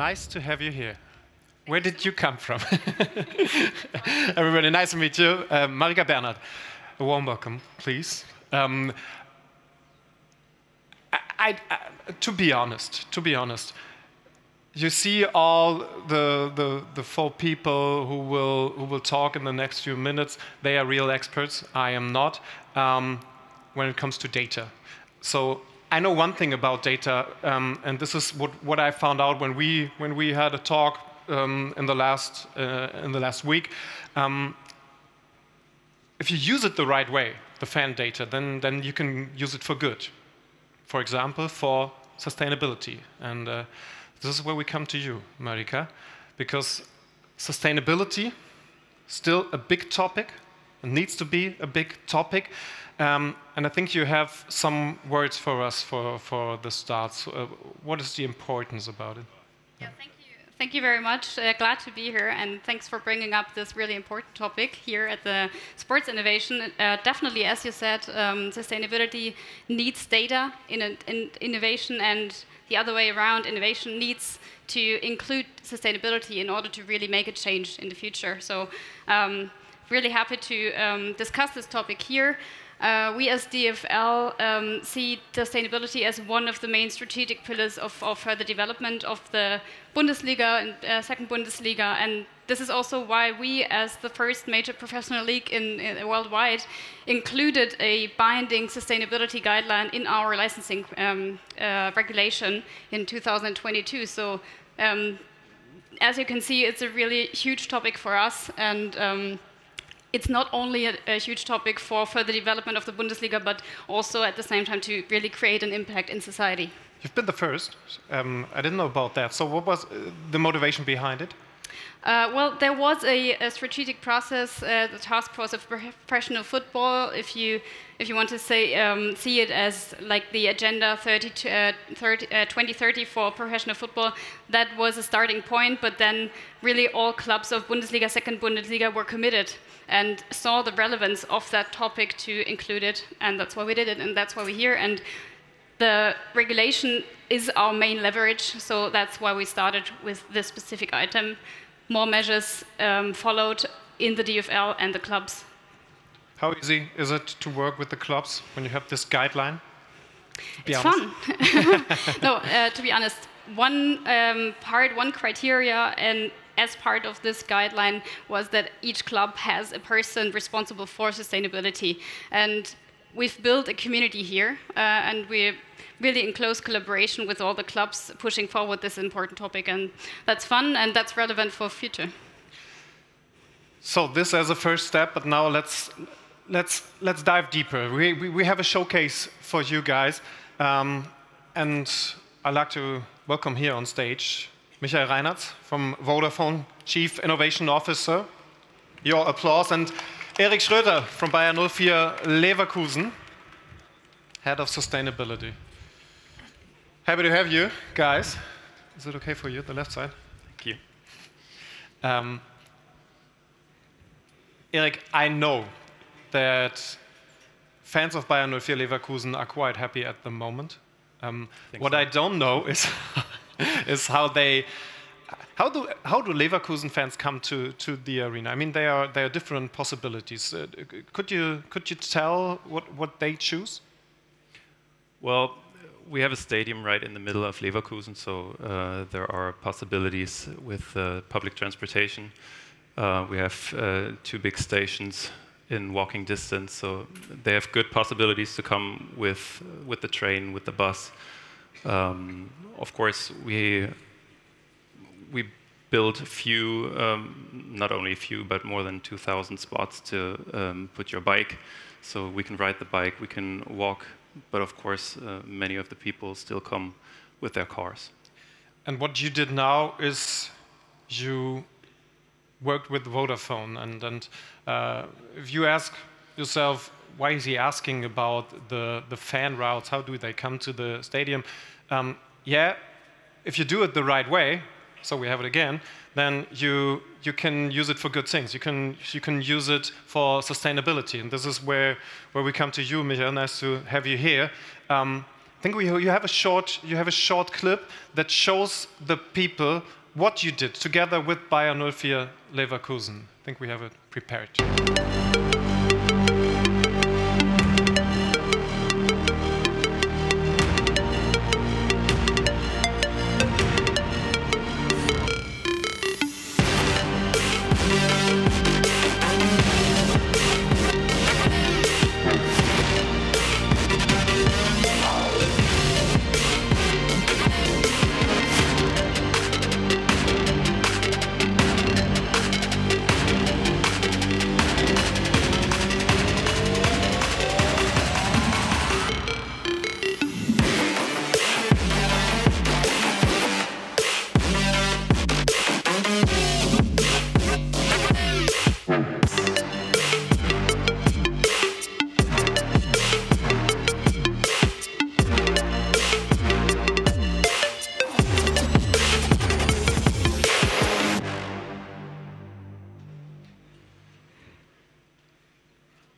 Nice to have you here. Where did you come from? Everybody, nice to meet you. Marika Bernhard, a warm welcome, please. To be honest, you see all the four people who will talk in the next few minutes. They are real experts. I am not. When it comes to data, so I know one thing about data, and this is what I found out when we had a talk in the last week. If you use it the right way, the fan data, then you can use it for good. For example, for sustainability, and this is where we come to you, Marika, because sustainability still a big topic. It needs to be a big topic. And I think you have some words for us for the start. So, what is the importance about it? Yeah, thank you. Thank you very much. Glad to be here, and thanks for bringing up this really important topic here at the Sports Innovation. Definitely, as you said, sustainability needs data in innovation, and the other way around, innovation needs to include sustainability in order to really make a change in the future. So, really happy to discuss this topic here. We as DFL see sustainability as one of the main strategic pillars of further development of the Bundesliga and second Bundesliga, and this is also why we, as the first major professional league in worldwide, included a binding sustainability guideline in our licensing regulation in 2022. So, as you can see, it's a really huge topic for us, and it's not only a huge topic for further development of the Bundesliga, but also at the same time to really create an impact in society. You've been the first. I didn't know about that. So what was the motivation behind it? Well, there was a strategic process, the task force of professional football, if you want to say, see it as like the agenda 2030 for professional football. That was a starting point, but then really all clubs of Bundesliga, second Bundesliga were committed and saw the relevance of that topic to include it, and that's why we did it, and that's why we're here. And the regulation is our main leverage, so that's why we started with this specific item. More measures followed in the DFL and the clubs. How easy is it to work with the clubs when you have this guideline? It's fun. No, to be honest, one criteria, and as part of this guideline, was that each club has a person responsible for sustainability. And we've built a community here, and we're really in close collaboration with all the clubs pushing forward this important topic, and that's fun and that's relevant for future. So this as a first step, but now let's dive deeper. We have a showcase for you guys, and I'd like to welcome here on stage Michael Reinhardt from Vodafone, Chief Innovation Officer. Your applause. And Erik Schröter from Bayer 04 Leverkusen, Head of Sustainability. Happy to have you, guys. Is it okay for you, the left side? Thank you. Erik, I know that fans of Bayer 04 Leverkusen are quite happy at the moment. What I don't know is is how do Leverkusen fans come to the arena? I mean, there are different possibilities. Could you tell what they choose? Well, we have a stadium right in the middle of Leverkusen, so there are possibilities with public transportation. We have 2 big stations in walking distance, so they have good possibilities to come with the train, with the bus. Of course, we built a few, not only a few, but more than 2,000 spots to put your bike, so we can ride the bike, we can walk. But of course, many of the people still come with their cars. And what you did now is you worked with Vodafone. And if you ask yourself, why is he asking about the fan routes? How do they come to the stadium? Yeah, if you do it the right way, so we have it again, then you can use it for good things. You can use it for sustainability, and this is where we come to you, Michael. Nice to have you here. I think you have a short clip that shows the people what you did together with Bayer 04 Leverkusen. I think we have it prepared.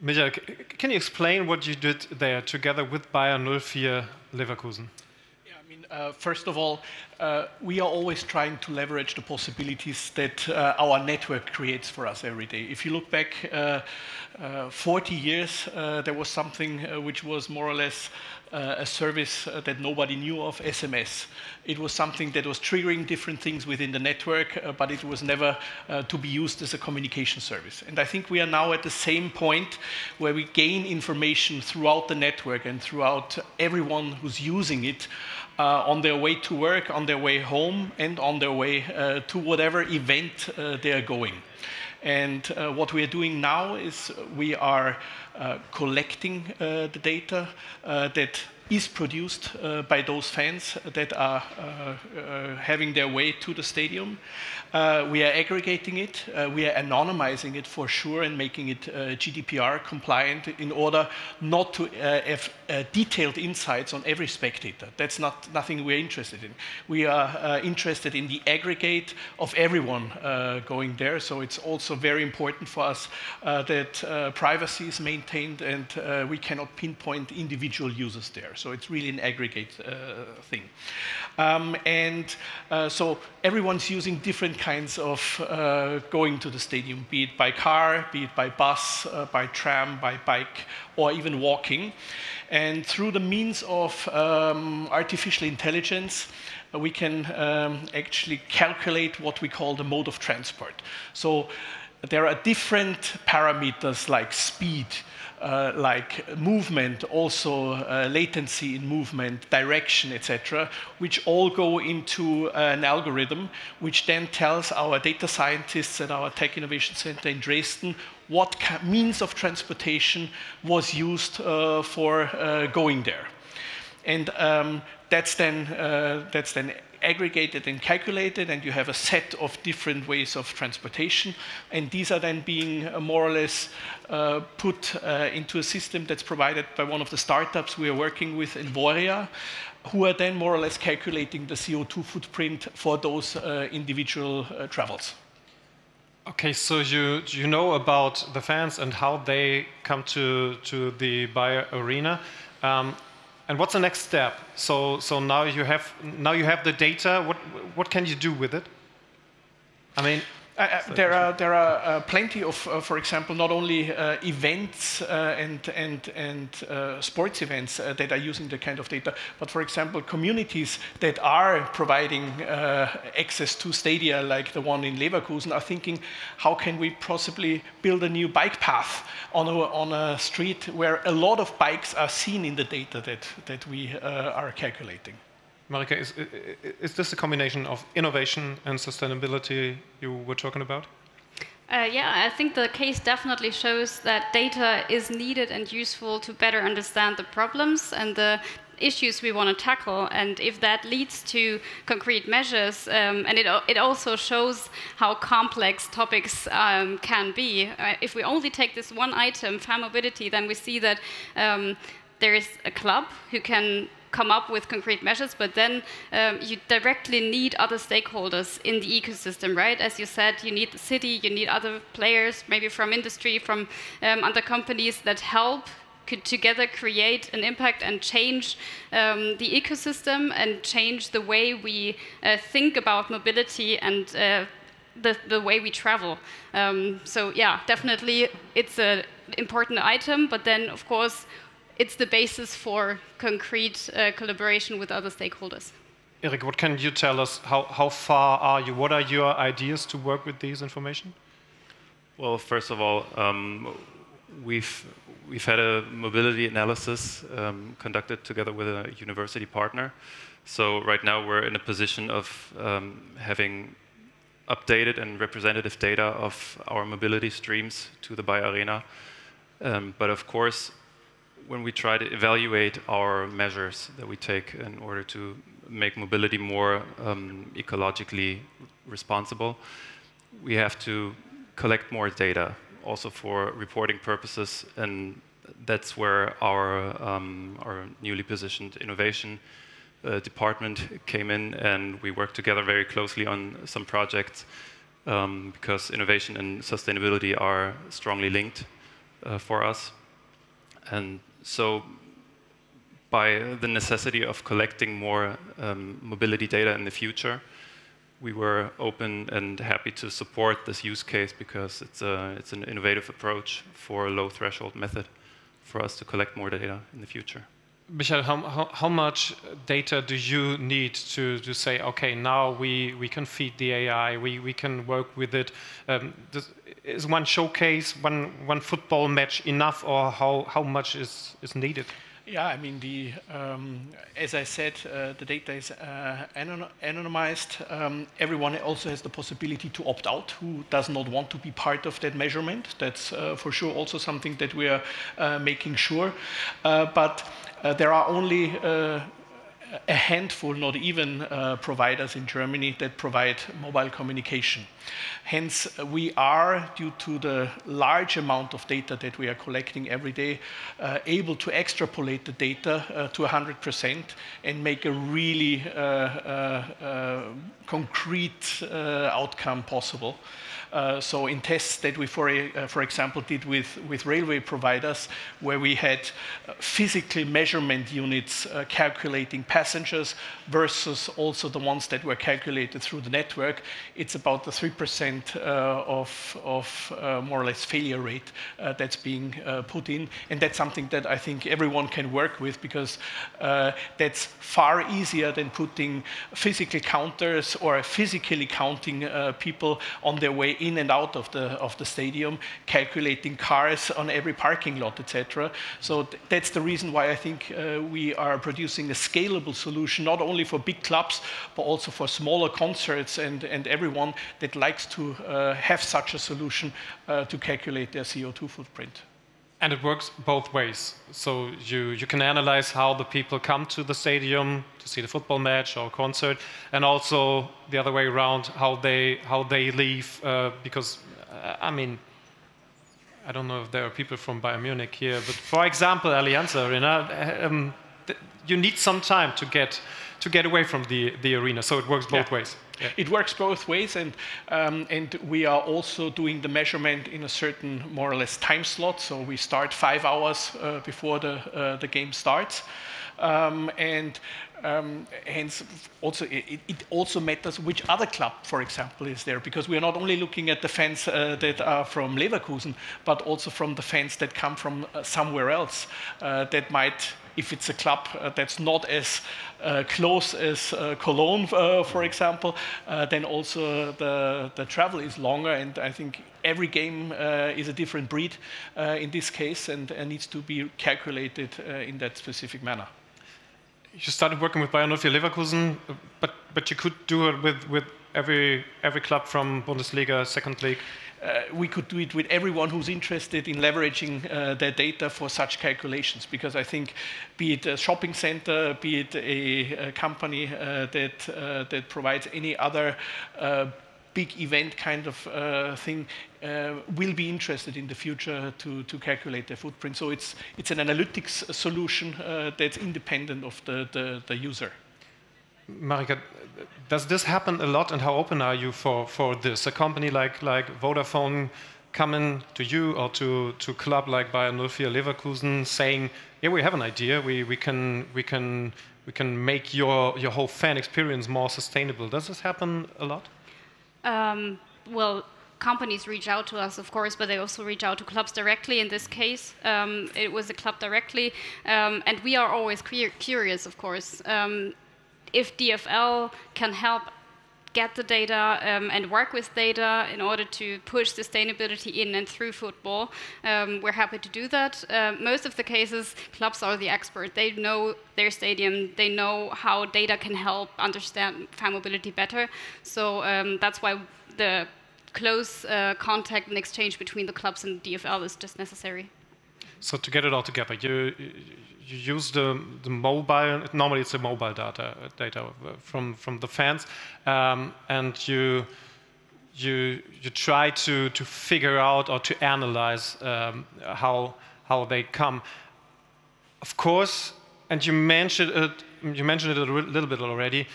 Michael, can you explain what you did there together with Bayer 04 Leverkusen? Yeah, I mean, first of all, we are always trying to leverage the possibilities that our network creates for us every day. If you look back 40 years, there was something which was more or less a service that nobody knew of, SMS. It was something that was triggering different things within the network, but it was never to be used as a communication service. And I think we are now at the same point where we gain information throughout the network and throughout everyone who's using it on their way to work, on their way home, and on their way to whatever event they are going. And what we are doing now is we are collecting the data that is produced by those fans that are having their way to the stadium. We are aggregating it, we are anonymizing it for sure and making it GDPR compliant in order not to have detailed insights on every spectator. That's nothing we're interested in. We are interested in the aggregate of everyone going there, so it's also very important for us that privacy is maintained and we cannot pinpoint individual users there. So it's really an aggregate thing. So everyone's using different kinds of going to the stadium, be it by car, be it by bus, by tram, by bike, or even walking. And through the means of artificial intelligence, we can actually calculate what we call the mode of transport. So there are different parameters like speed, like movement, also latency in movement, direction, etc., which all go into an algorithm, which then tells our data scientists at our Tech Innovation Center in Dresden what means of transportation was used for going there. And that's then aggregated and calculated, and you have a set of different ways of transportation, and these are then being more or less put into a system that's provided by one of the startups we are working with in Voria, who are then more or less calculating the CO2 footprint for those individual travels. Okay, so you know about the fans and how they come to the Bayer Arena. And what's the next step? So now you have the data. What can you do with it? I mean, there are plenty of, for example, not only events and sports events that are using the kind of data, but for example, communities that are providing access to stadia like the one in Leverkusen are thinking, how can we possibly build a new bike path on a street where a lot of bikes are seen in the data that we are calculating. Marika, is this a combination of innovation and sustainability you were talking about? Yeah, I think the case definitely shows that data is needed and useful to better understand the problems and the issues we want to tackle, and if that leads to concrete measures, and it also shows how complex topics can be. If we only take this one item, fan mobility, then we see that there is a club who can come up with concrete measures, but then you directly need other stakeholders in the ecosystem, right? As you said, you need the city, you need other players, maybe from industry, from other companies that help could together create an impact and change the ecosystem and change the way we think about mobility and the way we travel. So yeah, definitely it's an important item, but then of course it's the basis for concrete collaboration with other stakeholders. Erik, what can you tell us? How far are you? What are your ideas to work with this information? Well, first of all, we've had a mobility analysis conducted together with a university partner. So right now we're in a position of having updated and representative data of our mobility streams to the BioArena. But of course, when we try to evaluate our measures that we take in order to make mobility more ecologically responsible, we have to collect more data, also for reporting purposes, and that's where our newly positioned innovation department came in, and we worked together very closely on some projects because innovation and sustainability are strongly linked for us. And so by the necessity of collecting more mobility data in the future, we were open and happy to support this use case because it's an innovative approach for a low threshold method for us to collect more data in the future. Michael, how much data do you need to say, okay, now we can feed the AI, we can work with it? Is one showcase, one football match enough, or how much is needed? Yeah, I mean, as I said, the data is anonymized. Everyone also has the possibility to opt out who does not want to be part of that measurement. That's for sure also something that we are making sure. But there are only a handful, not even providers in Germany that provide mobile communication. Hence, we are, due to the large amount of data that we are collecting every day, able to extrapolate the data to 100% and make a really concrete outcome possible. So in tests that we, for example, did with railway providers, where we had physical measurement units calculating passengers versus also the ones that were calculated through the network, it's about the 3% of more or less failure rate that's being put in. And that's something that I think everyone can work with, because that's far easier than putting physical counters or physically counting people on their way in and out of the stadium, calculating cars on every parking lot, etc. So that's the reason why I think we are producing a scalable solution, not only for big clubs, but also for smaller concerts and everyone that likes to have such a solution to calculate their CO2 footprint. And it works both ways. So you can analyze how the people come to the stadium to see the football match or concert, and also the other way around, how they leave. Because I mean, I don't know if there are people from Bayern Munich here, but for example, Allianz Arena, you need some time to get away from the arena. So it works both ways. Yeah. It works both ways, and we are also doing the measurement in a certain, more or less, time slot. So we start 5 hours before the game starts, and hence also it also matters which other club, for example, is there, because we are not only looking at the fans that are from Leverkusen, but also from the fans that come from somewhere else that might. If it's a club that's not as close as Cologne, for example, then also the travel is longer, and I think every game is a different breed in this case, and needs to be calculated in that specific manner. You started working with Bayern Leverkusen, but you could do it with every club from Bundesliga, second league. We could do it with everyone who's interested in leveraging their data for such calculations, because I think, be it a shopping center, be it a company that provides any other big event kind of thing, will be interested in the future to calculate their footprint. So it's an analytics solution that's independent of the user. Marika, does this happen a lot, and how open are you for this? A company like Vodafone coming to you or to a club like Bayern 04 Leverkusen saying, yeah, we have an idea, we can make your whole fan experience more sustainable. Does this happen a lot? Well, companies reach out to us, of course, but they also reach out to clubs directly. In this case, it was a club directly, and we are always curious, of course, if DFL can help get the data and work with data in order to push sustainability in and through football. We're happy to do that. Most of the cases, clubs are the expert. They know their stadium. They know how data can help understand fan mobility better. So that's why the close contact and exchange between the clubs and DFL is just necessary. So to get it all together, you use the mobile. Normally, it's the mobile data from the fans, and you try to figure out or to analyze how they come. Of course, and you mentioned it a little bit already.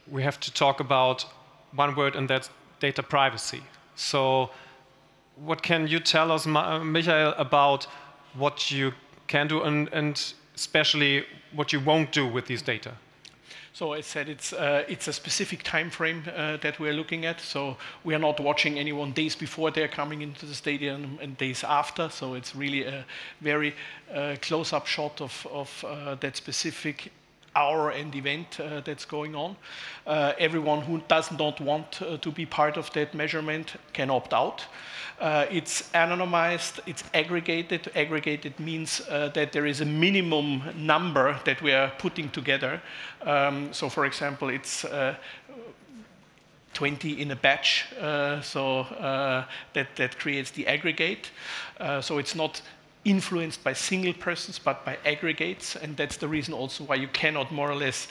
We have to talk about one word, and that's data privacy. So, what can you tell us, Michael, about what you can do and especially what you won't do with these data? So I said it's a specific time frame that we're looking at. So we are not watching anyone days before they're coming into the stadium and days after. So it's really a very close-up shot of that specific hour and event that's going on. Everyone who does not want to be part of that measurement can opt out. It's anonymized, it's aggregated. Aggregated means that there is a minimum number that we are putting together. So for example, it's 20 in a batch, that creates the aggregate. So it's not influenced by single persons, but by aggregates, and that's the reason also why you cannot more or less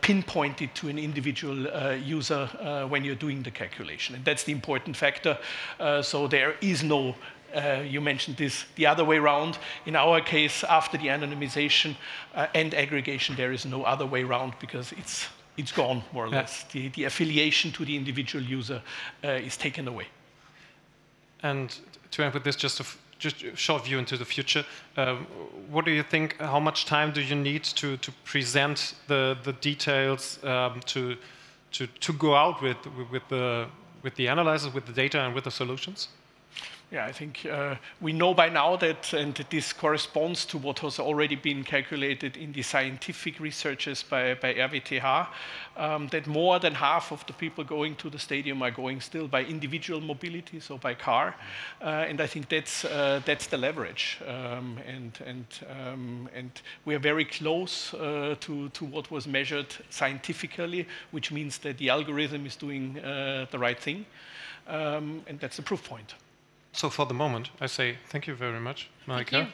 pinpoint it to an individual user when you're doing the calculation, and that's the important factor. So there is no, you mentioned this, the other way around. In our case, after the anonymization and aggregation, there is no other way around because it's gone, more or less. The affiliation to the individual user is taken away. And to end with this, just a short view into the future. What do you think? How much time do you need to present the details to go out with the analyzers, with the data, and with the solutions? Yeah, I think we know by now that, and this corresponds to what has already been calculated in the scientific researches by RWTH, that more than half of the people going to the stadium are going still by individual mobility, so by car, and I think that's the leverage, and we are very close to what was measured scientifically, which means that the algorithm is doing the right thing, and that's the proof point. So for the moment, I say thank you very much, Marika.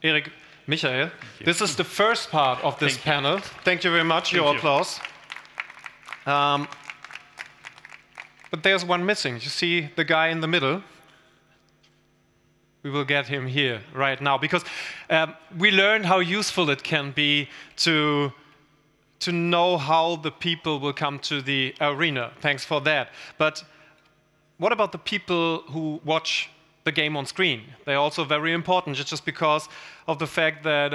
Erik, Michael, this is the first part of this panel. Thank you very much, your applause. But there's one missing. You see the guy in the middle? We will get him here right now, because we learned how useful it can be to know how the people will come to the arena. Thanks for that. But what about the people who watch the game on screen? They're also very important, just because of the fact that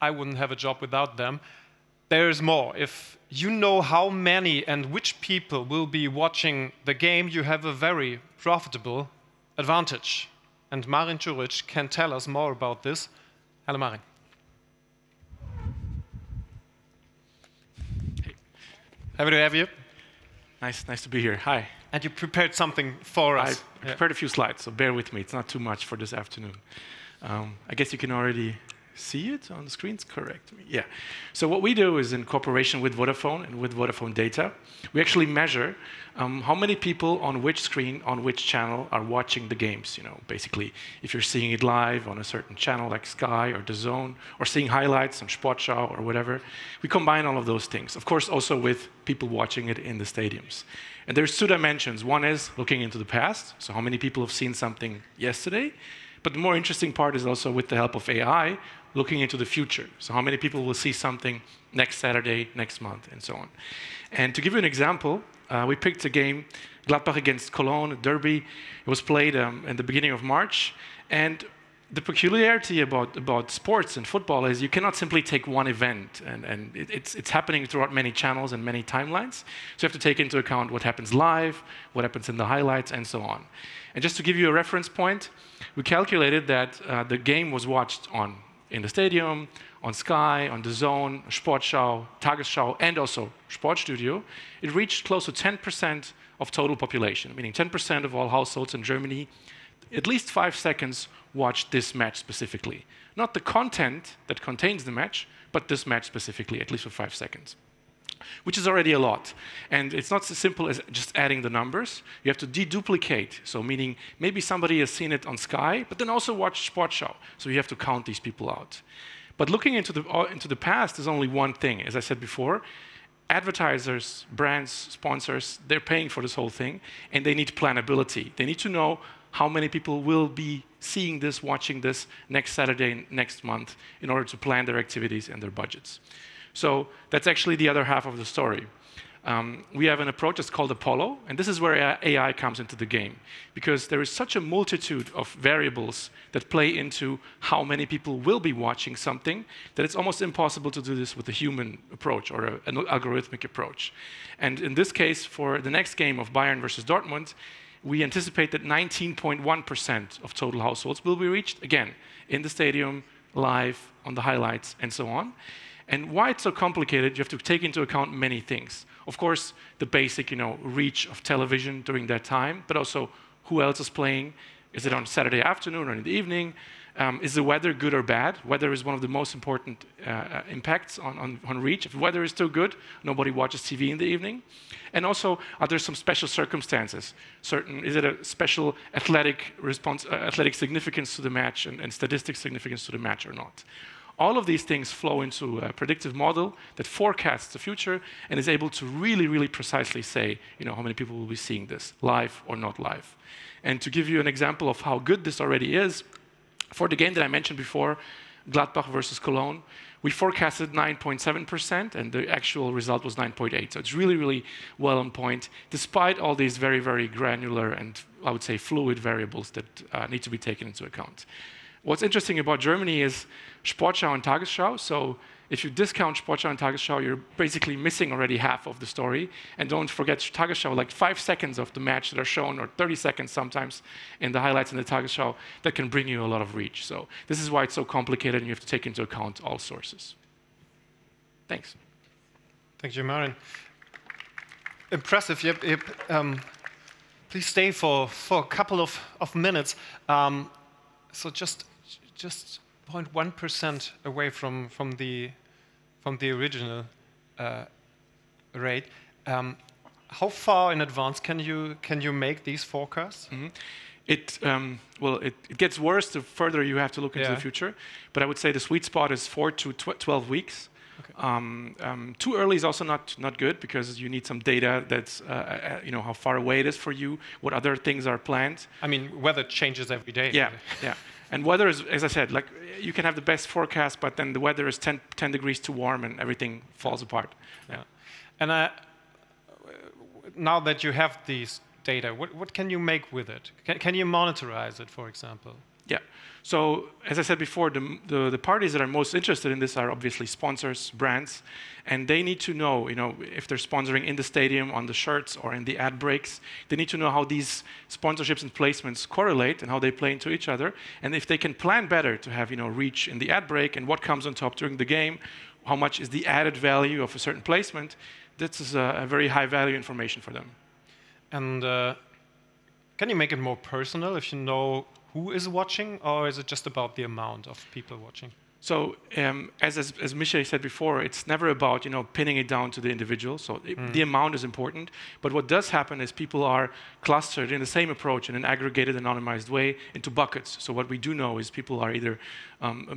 I wouldn't have a job without them. There is more. If you know how many and which people will be watching the game, you have a very profitable advantage. And Marin Čurić can tell us more about this. Hello, Marin. Hey. Happy to have you. Nice to be here. Hi. And you prepared something for us. I prepared a few slides, so bear with me. It's not too much for this afternoon. I guess you can already see it on the screens, correct? Yeah. So what we do is, in cooperation with Vodafone and with Vodafone data, we actually measure how many people on which screen, on which channel are watching the games. You know, basically, if you're seeing it live on a certain channel like Sky or DAZN, or seeing highlights on Sportschau or whatever, we combine all of those things. Of course, also with people watching it in the stadiums. And there's two dimensions. One is looking into the past, so how many people have seen something yesterday, But the more interesting part is also with the help of AI, looking into the future. So how many people will see something next Saturday, next month, and so on. And to give you an example, we picked a game, Gladbach against Cologne, a derby. It was played in the beginning of March. And the peculiarity about sports and football is you cannot simply take one event, and it's happening throughout many channels and many timelines. So you have to take into account what happens live, what happens in the highlights, and so on. And just to give you a reference point, we calculated that the game was watched in the stadium, on Sky, on DAZN, Sportschau, Tagesschau, and also Sportstudio. It reached close to 10% of total population, meaning 10% of all households in Germany, at least 5 seconds watched this match specifically. Not the content that contains the match, but this match specifically, at least for 5 seconds. Which is already a lot. And it's not so simple as just adding the numbers. You have to deduplicate, so meaning maybe somebody has seen it on Sky, but then also watched Sportschau. So you have to count these people out. But looking into the past is only one thing. As I said before, advertisers, brands, sponsors, they're paying for this whole thing, and they need planability. They need to know how many people will be seeing this, watching this next Saturday, next month, in order to plan their activities and their budgets. So that's actually the other half of the story. We have an approach that's called Apollo, and this is where AI comes into the game, because there is such a multitude of variables that play into how many people will be watching something that it's almost impossible to do this with a human approach or an algorithmic approach. And in this case, for the next game of Bayern versus Dortmund, we anticipate that 19.1% of total households will be reached, again, in the stadium, live, on the highlights, and so on. And why it's so complicated, you have to take into account many things. Of course, the basic, reach of television during that time, but also who else is playing. Is it on Saturday afternoon or in the evening? Is the weather good or bad? Weather is one of the most important impacts on reach. If the weather is too good, nobody watches TV in the evening. And also, are there some special circumstances? Is it a special athletic significance to the match and statistic significance to the match or not? All of these things flow into a predictive model that forecasts the future and is able to really, really precisely say, how many people will be seeing this, live or not live. And to give you an example of how good this already is, for the game that I mentioned before, Gladbach versus Cologne, we forecasted 9.7%, and the actual result was 9.8%. So it's really, really well on point, despite all these very, very granular and, I would say, fluid variables that need to be taken into account. What's interesting about Germany is Sportschau and Tagesschau. So if you discount Sportschau and Tagesschau, you're basically missing already half of the story. And don't forget Tagesschau, like 5 seconds of the match that are shown, or 30 seconds sometimes in the highlights in the Tagesschau, that can bring you a lot of reach. So this is why it's so complicated, and you have to take into account all sources. Thanks. Thank you, Marin. Impressive. Please stay for a couple of minutes. So just 0.1% away from the original rate. How far in advance can you make these forecasts? Mm-hmm. It gets worse the further you have to look into the future. But I would say the sweet spot is 4 to 12 weeks. Okay. Too early is also not good, because you need some data that's how far away it is for you, what other things are planned. I mean, weather changes every day. Yeah, yeah. And weather is, as I said, like you can have the best forecast, but then the weather is 10 degrees too warm and everything falls apart. Yeah. And now that you have these data, what can you make with it? Can you monitorize it, for example? Yeah. So as I said before, the parties that are most interested in this are obviously sponsors, brands, and they need to know, if they're sponsoring in the stadium, on the shirts, or in the ad breaks. They need to know how these sponsorships and placements correlate and how they play into each other. And if they can plan better to have, reach in the ad break and what comes on top during the game, how much is the added value of a certain placement, this is a very high value information for them. And can you make it more personal if you know who is watching, or is it just about the amount of people watching? So as Michel said before, it's never about pinning it down to the individual. So the amount is important, but what does happen is people are clustered in the same approach in an aggregated, anonymized way into buckets. So what we do know is people are either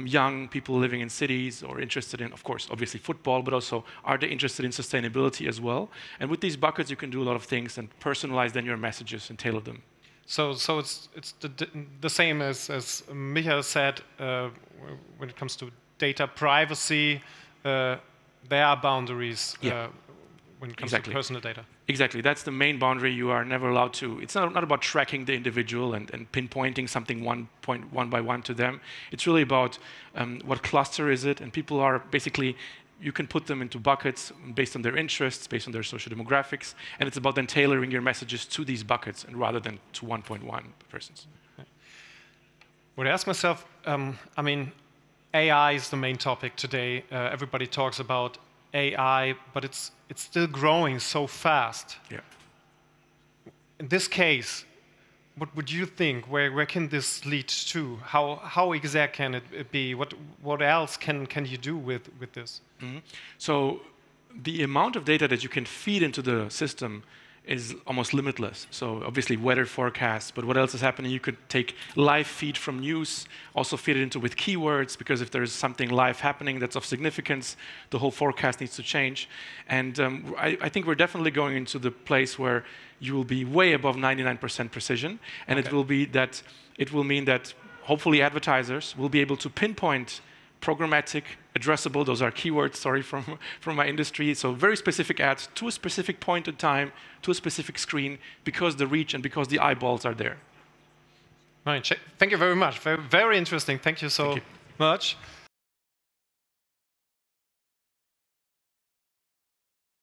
young people living in cities or interested in, of course, obviously football, but also are they interested in sustainability as well? And with these buckets, you can do a lot of things and personalize then your messages and tailor them. So it's the same as Michael said when it comes to data privacy. There are boundaries when it comes to personal data. Exactly. That's the main boundary. You are never allowed to. It's not about tracking the individual and pinpointing something one by one to them. It's really about what cluster is it, and people are basically. You can put them into buckets based on their interests, based on their social demographics, and it's about then tailoring your messages to these buckets and rather than to 1.1 persons. Would I ask myself, I mean, AI is the main topic today. Everybody talks about AI, but it's still growing so fast. Yeah. In this case, what would you think? Where can this lead to? How exact can it be? What else can you do with this? Mm-hmm. So the amount of data that you can feed into the system is almost limitless. So obviously weather forecasts, but what else is happening? You could take live feed from news, also feed it into with keywords, because if there's something live happening that's of significance, the whole forecast needs to change. And I think we're definitely going into the place where you will be way above 99% precision, and it will mean that hopefully advertisers will be able to pinpoint programmatic, addressable, those are keywords, sorry, from my industry, so very specific ads to a specific point in time, to a specific screen, because the reach and because the eyeballs are there. Right. Thank you very much. Very, very interesting. Thank you so much.